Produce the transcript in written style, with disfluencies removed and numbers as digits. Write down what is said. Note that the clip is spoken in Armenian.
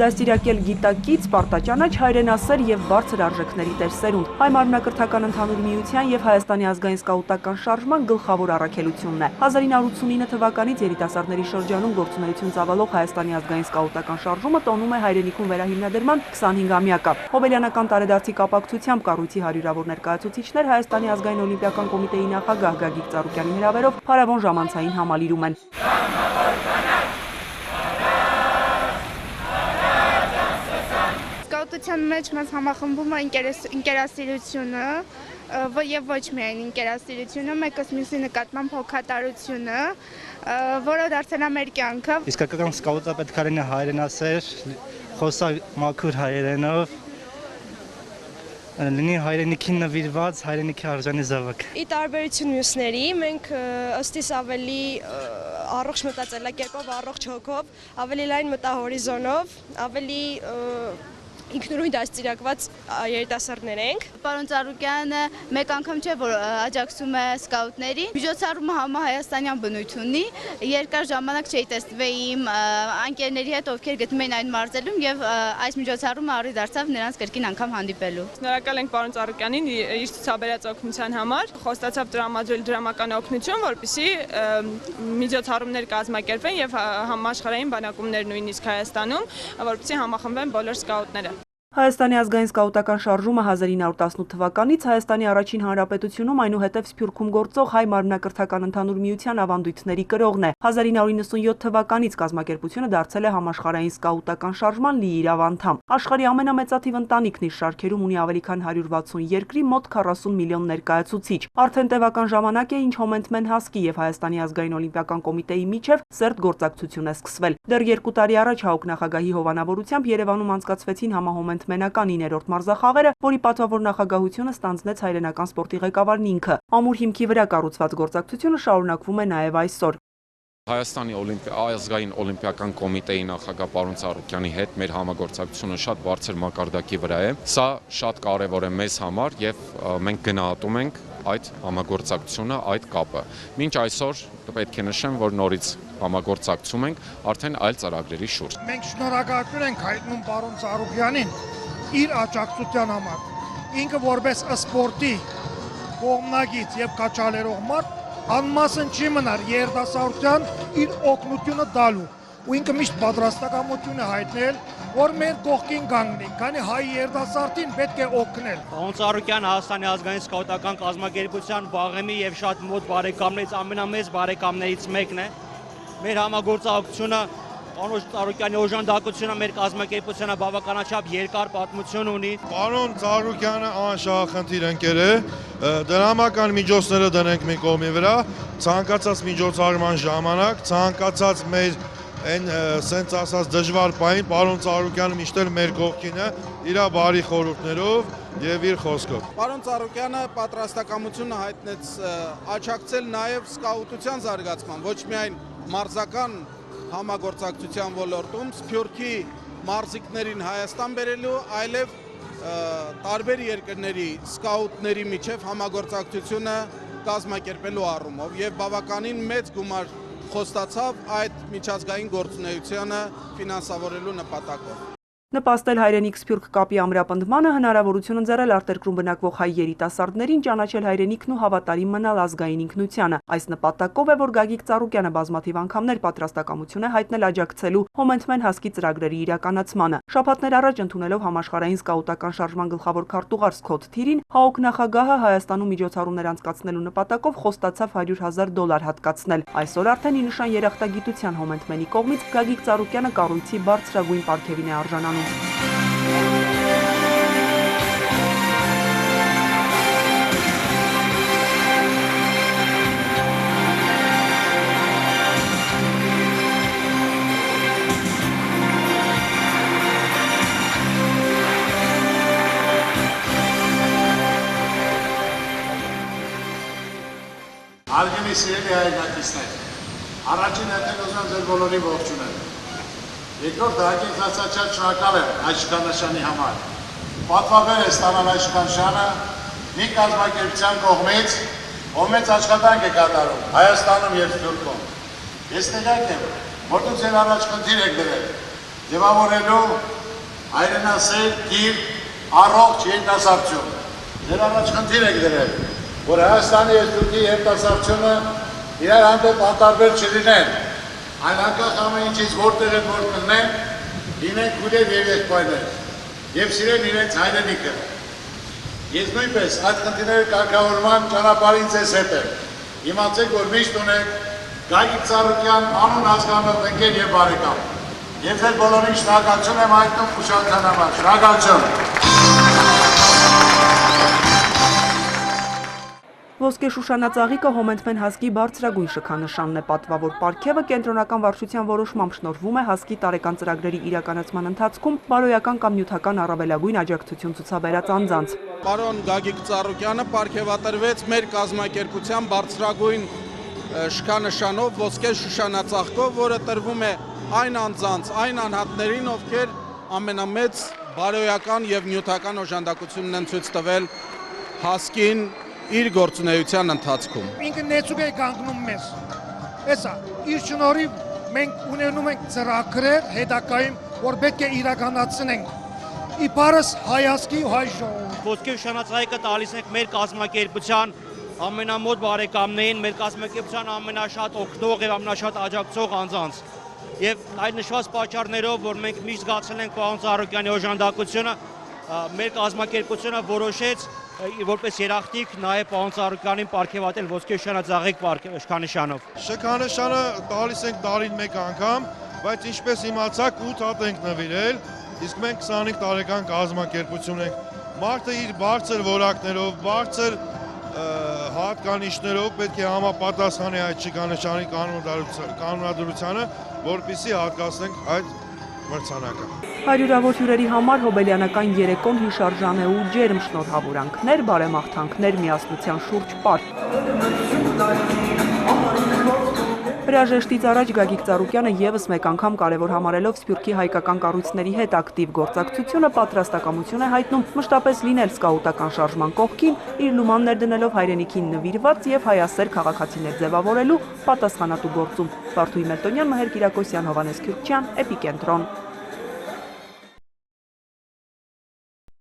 Դաստիարակել գիտակից, պարտաճանաչ, հայրենասեր եւ բարձր արժեքների տերսերունդ։ Հայ մարմնակրթական ընդհանուր միության եւ Հայաստանի ազգային սկաուտական շարժման գլխավոր առաքելությունն է։ 1989 թվականից երիտասարդների շրջանում գործունեություն ծավալող Հայաստանի ազգային սկաուտական շարժումը տոնում է հայրենիքում վերահիմնադրման 25-ամյակը։ Հոբելյանական տարեդարձի կապակցությամբ կառույցի հարյուրավոր ներկայացուցիչներ Հայաստանի ազգային օլիմպիական կոմիտեի նախագահ Գագիկ Ծառուկյանի հրավերով փառավոն ժամանցային համալիրում են։ Սկաուտության մեջ մեզ համախմբում է ինկերասիրությունը եւ ոչ միայն ինկերասիրությունը, մեկս մյուսի նկատմամբ հոգատարությունը, որը դարձել է մեր կյանքը։ Իսկական սկաուտը պետք է լինի հայրենասեր, խոսա մաքուր հայերենով, լինի հայրենիքին նվիրված, հայրենիքի արժանի զավակ։ Ի տարբերություն մյուսների, մենք ըստիս ավելի առողջ մտածելակերպով, առողջ հոգով, ավելի լայն մտահորիզոնով, ավելի ինքնուրույն դաստիարակված երիտասարդներ ենք։ Պարոն Ծառուկյանը մեկ անգամ չէ, որ աջակցում է սկաուտներին։ Միջոցառումը համահայաստանյան բնույթ ունի։ Երկար ժամանակ չի տեսվել իմ անկերների հետ, ովքեր գտնում էին այն մարզելում, եւ այս միջոցառումը առիթ դարձավ նրանց կրկին անգամ հանդիպելու։ Շնորհակալ ենք պարոն Ծառուկյանին իր ցուցաբերած օգնության համար։ Խոստացավ տրամադրել դրամական օգնություն, որպեսզի միջոցառումներ կազմակերպվեն եւ համաշխարհային բանակումներ նույնիսկ Հայաստանում, որպեսզի համախմբեն բոլոր սկաուտները։ Հայաստանի ազգային սկաուտական շարժումը 1918 թվականից Հայաստանի առաջին հանրապետությունում այնուհետև Սփյուռքում գործող հայ մարմնակրթական ընդհանուր միության ավանդույթների կրողն է։ 1997 թվականից կազմակերպությունը դարձել է համաշխարհային սկաուտական շարժման լիիրավ անդամ։ Աշխարհի ամենամեծաթիվ ընտանիքն իր շարքերում ունի ավելի քան 160 երկրի մոտ 40 միլիոն ներկայացուցիչ։ Արդեն տևական ժամանակ է, ինչ Հոմենթմեն Հասկի եւ Հայաստանի ազգային օլիմպիական կոմիտեի միջև սերտ գործակցություն է սկսվել։ Դեռ 2 տարի առաջ ՀԱՕԿ նախագահի հովանավորությամբ Երևանում անցկացվեցին համահոմենթմենական 9-րդ մարզախաղերը, որի պատվավոր նախագահությունը ստանձնեց հայրենական սպորտի ղեկավարն ինքը։ Ամուր հիմքի վրա կառուցված գործակցությունը շարունակվում է նաև այսօր։ Հայաստանի ազգային օլիմպիական կոմիտեի նախագահ պարոն Ծառուկյանի հետ մեր համագործակցությունը շատ բարձր մակարդակի վրա է։ Սա շատ կարևոր է մեզ համար եւ մենք գնահատում ենք այդ համագործակցությունը, այդ կապը։ Մինչ այսօր պետք է նշեմ, որ նորից համագործակցում ենք արդեն այլ ծրագրերի շուրջ։ Մենք շնորհակալություն ենք հայտնում պարոն Ծառուկյանին իր աջակցության համար։ Ինքը որպես սպորտի կողմնագից եւ կաչալերող մարդ անմասն չի մնար երիտասարդության իր օգնությունը տալու։ Ու ինքը միշտ պատրաստակամություն է հայտնել, որ մեր կողքին կանգնի, քանի հայ երիտասարդին պետք է օգնել։ Պարոն Ծառուկյանը Հայաստանի ազգային սկաուտական կազմակերպության վաղեմի եւ շատ մոտ բարեկամներից ամենամեծ բարեկամներից մեկն է։ Մեր համագործակցությունը պարոն Ծառուկյանի օժանդակությունը մեր կազմակերպությունը բավականաչափ երկար պատմություն ունի։ Պարոն Ծառուկյանը անշահախնդիր ընկեր է, դրամական միջոցները դնենք մի կողմի վրա, ցանկացած միջոցառման ժամանակ, ցանկացած մեր այն սենց ասած դժվար պահին պարոն Ծառուկյանը միշտ էլ մեր կողքին է, իր բարի խորհուրդներով եւ իր խոսքով։ Պարոն Ծառուկյանը պատրաստակամությունը հայտնեց աջակցել նաեւ սկաուտության զարգացման, ոչ միայն մարզական համագործակցության ոլորտում, Սփյուռքի մարզիկներին Հայաստան բերելու, այլև տարբեր երկրների սկաուտների միջև համագործակցությունը կազմակերպելու առումով եւ բավականին մեծ գումար խոստացավ այդ միջազգային գործունեությունը ֆինանսավորելու նպատակով։ Նպաստել հայրենիք-սփյուռք կապի ամրապնդմանը հնարավորություն ընձեռել արտերկրում բնակվող հայ երիտասարդներին ճանաչել հայրենիքն ու հավատարիմ մնալ ազգային ինքնությանը։ Այս նպատակով է, որ Գագիկ Ծառուկյանը բազմաթիվ անգամներ պատրաստակամություն է հայտնել աջակցելու Հոմենթմեն Հասկի ծրագրերի իրականացմանը։ Շաբաթներ առաջ ընդունելով համաշխարհային սկաուտական շարժման գլխավոր քարտուղար Սքոթ Թիրին, ՀԱՕԿ նախագահը Հայաստանում միջոցառումներ անցկացնելու նպատակով խոստացավ $100,000 հատկացնել։ Այսօր արդեն ի նշան երախտագիտության Հոմենթմենի կողմից Գագիկ Ծառուկյանը կառույցի բարձրագույն պարգևին է արժանանում։ Հարգելի սիրելի հայրենակիցներ, առաջին հերթին ուզում ձեր բոլորի ողջունել։ Երկրորդ հագեցածաչած շնորհակալ եմ այս շքանշանի համար։ Պատվաբեր է ստանալ այս շքանշանը մի կազմակերպության կողմից, ով մեծ աշխատանք է կատարում Հայաստանում եւ Սփյուռքում։ Ես տեղյակ եմ, որ դուք ձեր առաջ խնդիր եք դրել ձևավորելու հայրենասեր, գիր, առողջ երիտասարդություն։ Ձեր առաջ խնդիր եք դրել, որ Հայաստանի եւ Թուրքիայի երիտասարդությունը իրար հանդեպ անտարբեր չլինեն, այլ անկախ ամեն ինչից որտեղ են որ կլինեն, լինեն քույրեր եւ եղբայրներ եւ սիրեն իրենց հայրենիքը։ Ես նույնպես այդ խնդիրների կարգավորման ճանապարհին ձեզ հետ եմ։ Իմացեք, որ միշտ ունեք Գագիկ Ծառուկյան անուն հասկանալով ընկեր եւ բարեկամ։ Ես ձեր բոլորին շնորհակալություն եմ հայտնում ուշադրության համար։ Շնորհակալություն։ Ոսկե շուշանածաղիկը Հոմենթմեն հասկի բարձրագույն շքանշանն է, պատվավոր պարգևը կենտրոնական վարչության որոշմամբ շնորհվում է հասկի տարեկան ծրագրերի իրականացման ընթացքում բարոյական կամ նյութական առավելագույն աջակցություն ցուցաբերած անձանց։ Պարոն Գագիկ Ծառուկյանը պարգևատրվեց մեր կազմակերպության բարձրագույն շքանշանով ոսկե շուշանածաղկով, որը տրվում է այն անձանց, այն անհատներին, ովքեր ամենամեծ բարոյական եւ նյութական օժանդակությունն են ցույց տվել հասկին իր գործունեության ընթացքում։ Ինքը նեցուկ է կանգնում մեզ։ Էսա, իր շնորհիվ մենք ունենում ենք ծրագրեր հետագայում, որ պետք է իրականացնենք։ Իբարս հայասկի ու հայ ժողովուրդ։ Ոսկե շուշանածաղիկը տալիս ենք մեր կազմակերպության ամենամոտ բարեկամներին, մեր կազմակերպության ամենաշատ օգնող եւ ամենաշատ աջակցող անձանց։ Եվ այդ նշված պատճառներով, որ մենք միշտ զգացել ենք պարոն Ծառուկյանի օժանդակությունը, մեր կազմակերպությունը որոշեց որպես երախտիկ նաև պարոն Ծառուկյանին պարգևատրել ոսկե շուշանածաղիկ շքանշանով։ Շքանշանը տալիս ենք տարին մեկ անգամ, բայց ինչպես իմացաք 8 հատ ենք նվիրել, իսկ մենք 25 տարեկան կազմակերպություն ենք։ Մարդը իր բարձր որակներով, բարձր հատկանիշներով պետք է համապատասխանի այդ շքանշանի կանոնադրությանը, որպեսզի հատկացնենք այդ մրցանակը։ Հարյուրավոր հյուրերի համար հոբելյանական երեկոն հիշարժան է ու ջերմ շնորհավորանքներ, բարեմաղթանքներ, միասնության շուրջ պար։ Հրաժեշտից առաջ Գագիկ Ծառուկյանը եւս մեկ անգամ կարևոր համարելով Սփյուռքի հայկական կառույցների հետ ակտիվ գործակցությունը պատրաստակամություն է հայտնում մշտապես լինել սկաուտական շարժման կողքին, իր լուման ներդնելով հայրենիքին նվիրված եւ հայասեր քաղաքացիներ ձևավորելու պատասխանատու գործում։ Վարդուհի Մելտոնյան, Մհեր Կիրակոսյան, Հովանես Քյուրքչյան, Էպիկենտրոն։